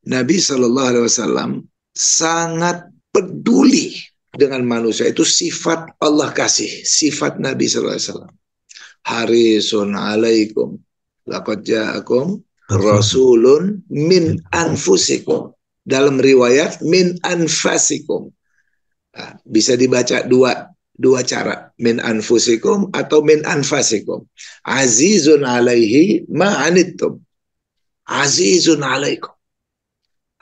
Nabi Shallallahu Alaihi Wasallam sangat peduli dengan manusia. Itu sifat Allah kasih, sifat Nabi Shallallahu Alaihi Wasallam. Harisun alaikum, laqad ja'akum rasulun min anfusikum. Dalam riwayat min anfasikum. Nah, bisa dibaca dua cara, min anfusikum atau min anfasikum. Azizun alaihi ma'anittum. Azizun alaikum.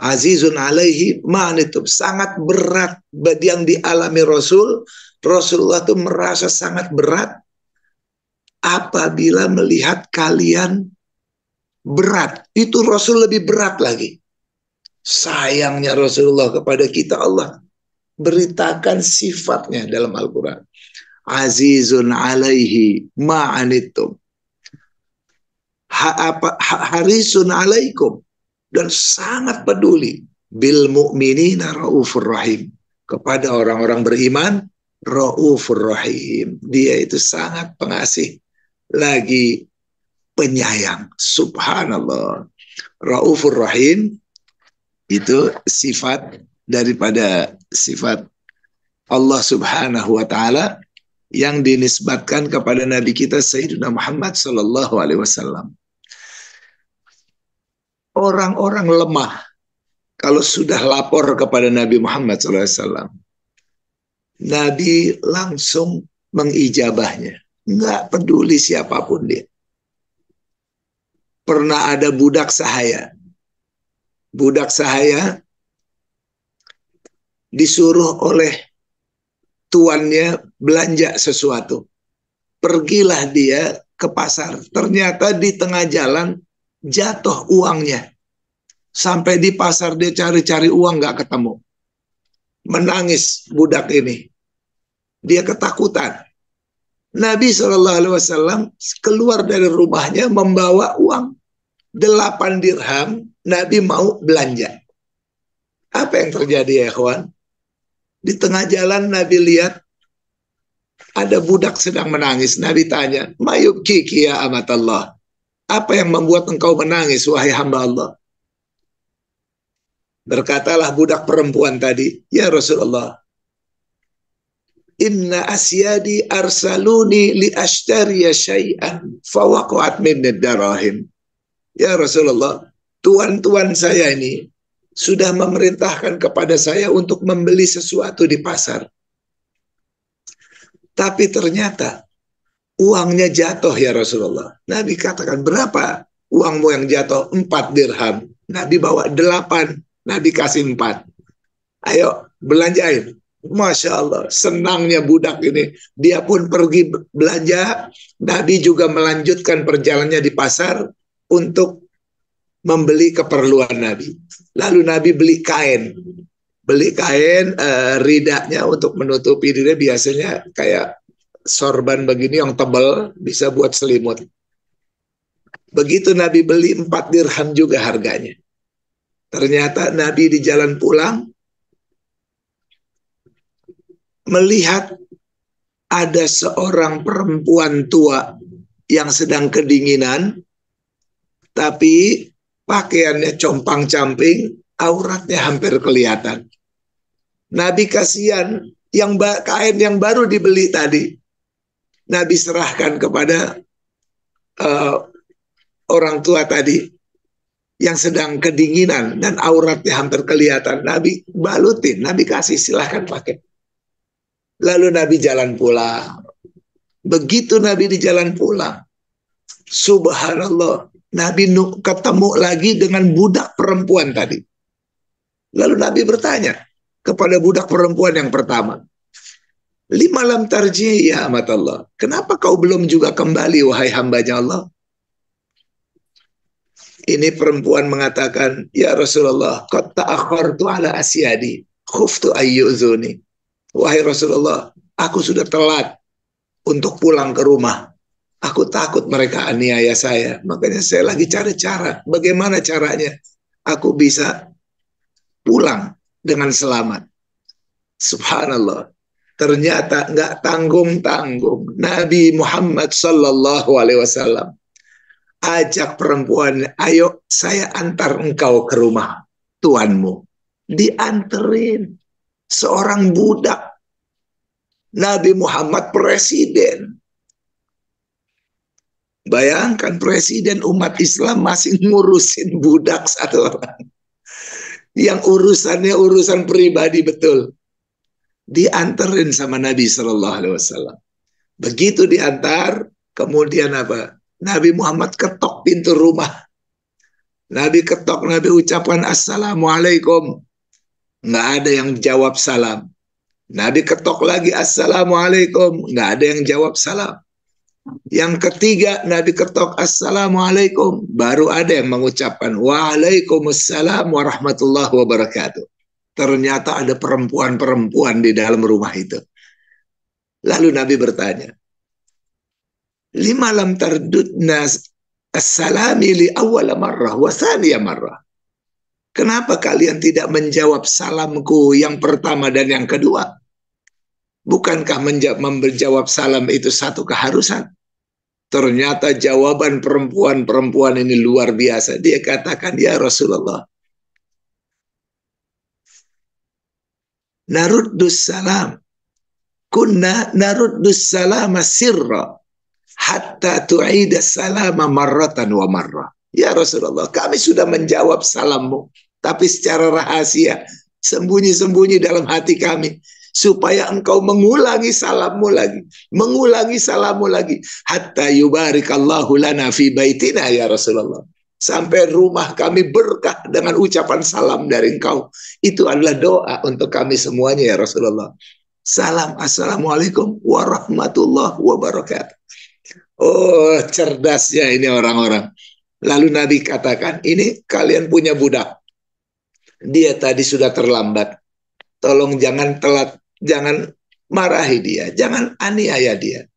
Azizun alaihi ma'anittum. Sangat berat yang dialami Rasulullah itu merasa sangat berat apabila melihat kalian berat. Itu Rasul lebih berat lagi. Sayangnya Rasulullah kepada kita, Allah beritakan sifatnya dalam Al-Quran. Azizun alaihi ma'anittum. Harisun alaikum. Dan sangat peduli. Bil mu'minina raufur rahim. Kepada orang-orang beriman, raufur rahim. Dia itu sangat pengasih. Lagi penyayang. Subhanallah. Raufur rahim. Itu sifat daripada sifat Allah Subhanahu wa Ta'ala yang dinisbatkan kepada Nabi kita Sayyidina Muhammad Sallallahu Alaihi Wasallam. Orang-orang lemah kalau sudah lapor kepada Nabi Muhammad Sallallahu Alaihi Wasallam, Nabi langsung mengijabahnya, nggak peduli siapapun dia. Pernah ada budak sahaya. Budak sahaya disuruh oleh tuannya belanja sesuatu. Pergilah dia ke pasar. Ternyata di tengah jalan jatuh uangnya. Sampai di pasar dia cari-cari uang nggak ketemu. Menangis budak ini. Dia ketakutan. Nabi SAW keluar dari rumahnya membawa uang 8 dirham. Nabi mau belanja. Apa yang terjadi ya kawan? Di tengah jalan Nabi lihat ada budak sedang menangis. Nabi tanya, "Mayubkiki ya amatallah." Apa yang membuat engkau menangis wahai hamba Allah? Berkatalah budak perempuan tadi, "Ya Rasulullah, inna asyadi arsaluni li ashtariya syai'an fawaqa'at minni darahim." Ya Rasulullah, tuan-tuan saya ini sudah memerintahkan kepada saya untuk membeli sesuatu di pasar. Tapi ternyata uangnya jatuh ya Rasulullah. Nabi katakan, "Berapa uangmu yang jatuh?" 4 dirham. Nabi bawa 8. Nabi kasih 4. "Ayo belanjain." Masya Allah, senangnya budak ini. Dia pun pergi belanja. Nabi juga melanjutkan perjalanannya di pasar untuk membeli keperluan Nabi. Lalu Nabi beli kain. Ridanya untuk menutupi diri, biasanya kayak sorban begini yang tebal, bisa buat selimut. Begitu Nabi beli 4 dirham juga harganya. Ternyata Nabi di jalan pulang melihat ada seorang perempuan tua yang sedang kedinginan, tapi pakaiannya compang-camping, auratnya hampir kelihatan. Nabi kasihan, kain yang baru dibeli tadi, Nabi serahkan kepada orang tua tadi yang sedang kedinginan dan auratnya hampir kelihatan. Nabi balutin, Nabi kasih, silahkan pakai. Lalu Nabi jalan pulang. Begitu Nabi di jalan pulang, subhanallah, Nabi ketemu lagi dengan budak perempuan tadi. Lalu Nabi bertanya kepada budak perempuan yang pertama, "Lima lam tarji ya amat Allah." Kenapa kau belum juga kembali wahai hambanya Allah? Ini perempuan mengatakan, "Ya Rasulullah, qad ta'akhartu ala asyadi, khuftu ayyuzuni." Wahai Rasulullah, aku sudah telat untuk pulang ke rumah. Aku takut mereka aniaya saya. Makanya saya lagi cari cara. Bagaimana caranya aku bisa pulang dengan selamat. Subhanallah. Ternyata nggak tanggung-tanggung. Nabi Muhammad Sallallahu Alaihi Wasallam ajak perempuan, "Ayo saya antar engkau ke rumah." tuanmu. Dianterin seorang budak. Nabi Muhammad presiden. Bayangkan presiden umat Islam masih ngurusin budak satu orang. Yang urusannya urusan pribadi betul. Dianterin sama Nabi SAW. Begitu diantar, kemudian apa? Nabi Muhammad ketok pintu rumah. Nabi ketok, Nabi ucapkan Assalamualaikum. Nggak ada yang jawab salam. Nabi ketok lagi Assalamualaikum. Nggak ada yang jawab salam. Yang ketiga Nabi ketok Assalamualaikum. Baru ada yang mengucapkan Waalaikumsalam warahmatullahi wabarakatuh. Ternyata ada perempuan-perempuan di dalam rumah itu. Lalu Nabi bertanya, lima lam tardudna assalami li awwala marrah wa thaniya marrah. Kenapa kalian tidak menjawab salamku yang pertama dan yang kedua? Bukankah menjawab salam itu satu keharusan? Ternyata jawaban perempuan-perempuan ini luar biasa. Dia katakan, ya Rasulullah, naruddus salam. Kunna naruddus salama sirra. Hatta tu'ida salama marratan wa marrah. Ya Rasulullah, kami sudah menjawab salammu. Tapi secara rahasia. Sembunyi-sembunyi dalam hati kami. Supaya engkau mengulangi salammu lagi. Mengulangi salammu lagi. Hatta yubarikallahu lana fi baitina ya Rasulullah. Sampai rumah kami berkah dengan ucapan salam dari engkau. Itu adalah doa untuk kami semuanya ya Rasulullah. Salam assalamualaikum warahmatullahi wabarakatuh. Oh, cerdasnya ini orang-orang. Lalu Nabi katakan, ini kalian punya budak. Dia tadi sudah terlambat. Tolong jangan telat. Jangan marahi dia, jangan aniaya dia.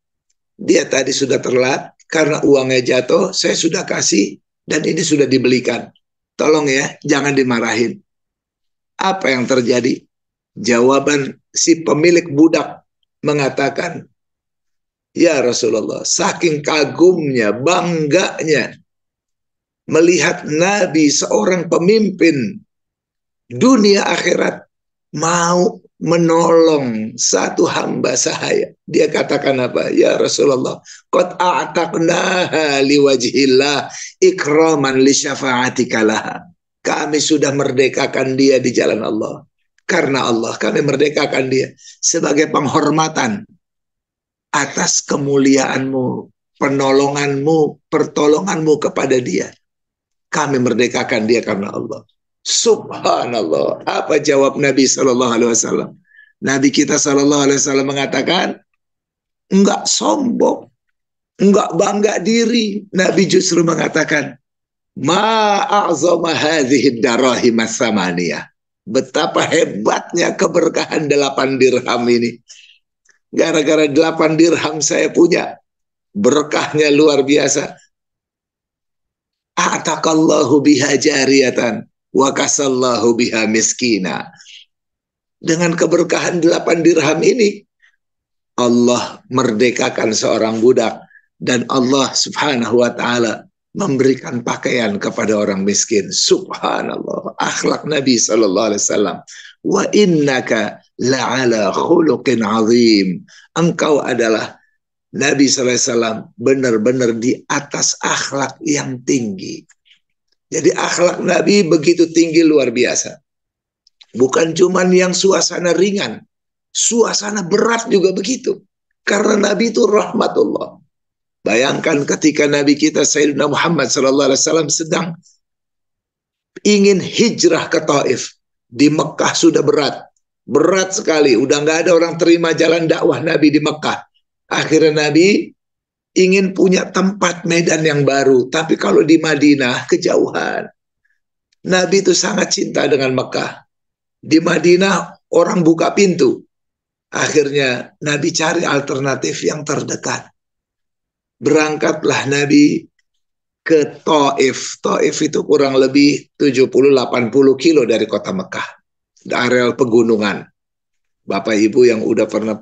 Dia tadi sudah telat karena uangnya jatuh, saya sudah kasih dan ini sudah dibelikan. Tolong ya, jangan dimarahin. Apa yang terjadi? Jawaban si pemilik budak mengatakan, ya Rasulullah, saking kagumnya, bangganya melihat Nabi seorang pemimpin dunia akhirat mau menolong satu hamba sahaya. Dia katakan apa? Ya Rasulullah, qad a'taqnaha liwajhillah ikraman li syafa'atika laha. Kami sudah merdekakan dia di jalan Allah. Karena Allah, kami merdekakan dia sebagai penghormatan atas kemuliaanmu, penolonganmu, pertolonganmu kepada dia. Kami merdekakan dia karena Allah. Subhanallah. Apa jawab Nabi SAW? Nabi kita SAW mengatakan, enggak sombong, enggak bangga diri. Nabi justru mengatakan, ma'a'zama hadhihi darahim as-samaniyah. Betapa hebatnya keberkahan 8 dirham ini. Gara-gara 8 dirham saya punya. Berkahnya luar biasa. A'taqallahu biha jariyatan. Wa kasallahu biha miskina. Dengan keberkahan 8 dirham ini, Allah merdekakan seorang budak dan Allah subhanahu wa ta'ala memberikan pakaian kepada orang miskin. Subhanallah. Akhlak Nabi SAW. Wa innaka la'ala khuluqin azim. Engkau adalah Nabi SAW benar-benar di atas akhlak yang tinggi. Jadi akhlak Nabi begitu tinggi luar biasa. Bukan cuman yang suasana ringan. Suasana berat juga begitu. Karena Nabi itu rahmatullah. Bayangkan ketika Nabi kita Sayyidina Muhammad SAW sedang ingin hijrah ke Taif. Di Mekah sudah berat. Berat sekali. Udah nggak ada orang terima jalan dakwah Nabi di Mekah. Akhirnya Nabi ingin punya tempat medan yang baru. Tapi kalau di Madinah, kejauhan. Nabi itu sangat cinta dengan Mekah. Di Madinah, orang buka pintu. Akhirnya Nabi cari alternatif yang terdekat. Berangkatlah Nabi ke Taif. Taif itu kurang lebih 70-80 kilo dari kota Mekah. Areal pegunungan. Bapak Ibu yang udah pernah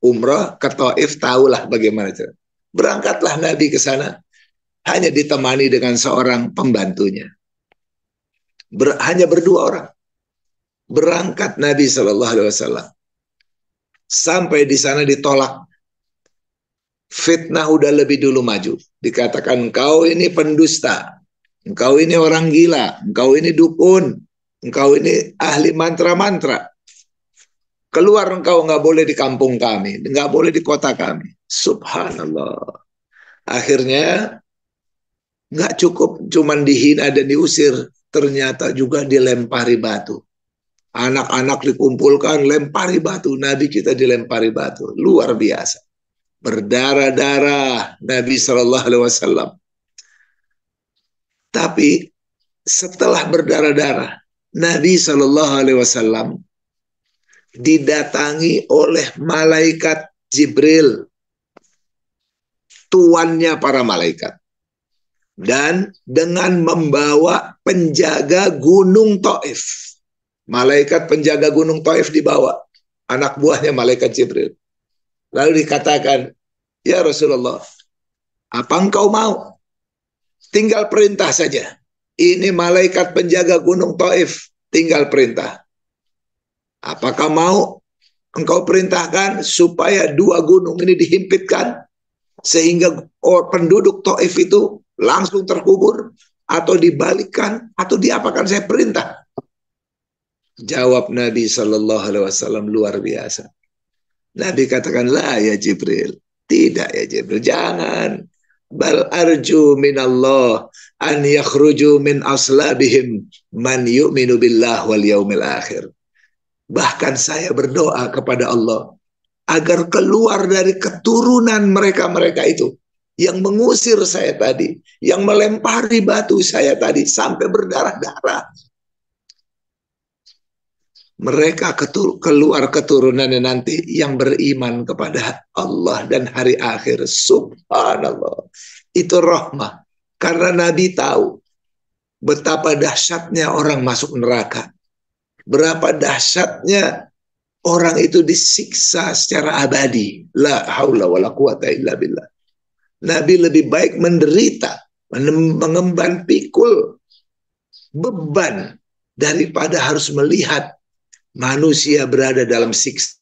umrah ke Taif tahulah bagaimana itu. Berangkatlah Nabi ke sana, hanya ditemani dengan seorang pembantunya. Hanya berdua orang. Berangkat Nabi Shallallahu Alaihi Wasallam. Sampai di sana ditolak. Fitnah udah lebih dulu maju. Dikatakan engkau ini pendusta. Engkau ini orang gila. Engkau ini dukun. Engkau ini ahli mantra-mantra. Keluar engkau, nggak boleh di kampung kami. Nggak boleh di kota kami. Subhanallah. Akhirnya nggak cukup cuman dihina dan diusir. Ternyata juga dilempari batu. Anak-anak dikumpulkan, lempari batu. Nabi kita dilempari batu. Luar biasa. Berdarah-darah Nabi Shallallahu Alaihi Wasallam. Tapi setelah berdarah-darah, Nabi Shallallahu Alaihi Wasallam didatangi oleh malaikat Jibril, tuannya para malaikat. Dan dengan membawa penjaga gunung Taif. Malaikat penjaga gunung Taif dibawa. Anak buahnya malaikat Jibril. Lalu dikatakan, ya Rasulullah, apa engkau mau? Tinggal perintah saja. Ini malaikat penjaga gunung Taif. Tinggal perintah. Apakah mau engkau perintahkan supaya dua gunung ini dihimpitkan? Sehingga penduduk Taif itu langsung terkubur. Atau dibalikkan. Atau diapakan, saya perintah. Jawab Nabi SAW luar biasa. Nabi katakan, la ya Jibril. Tidak ya Jibril, jangan. Bal arju minallah an yakhruju min aslabihim man yu'minu billah wal yaumil akhir. Bahkan saya berdoa kepada Allah agar keluar dari keturunan mereka-mereka itu yang mengusir saya tadi, yang melempari batu saya tadi sampai berdarah-darah. Mereka keluar keturunannya nanti yang beriman kepada Allah dan hari akhir. Subhanallah. Itu rahmah. Karena Nabi tahu betapa dahsyatnya orang masuk neraka. Berapa dahsyatnya orang itu disiksa secara abadi. La haula wa la quwata illa billah. Nabi lebih baik menderita, mengemban pikul beban daripada harus melihat manusia berada dalam siksa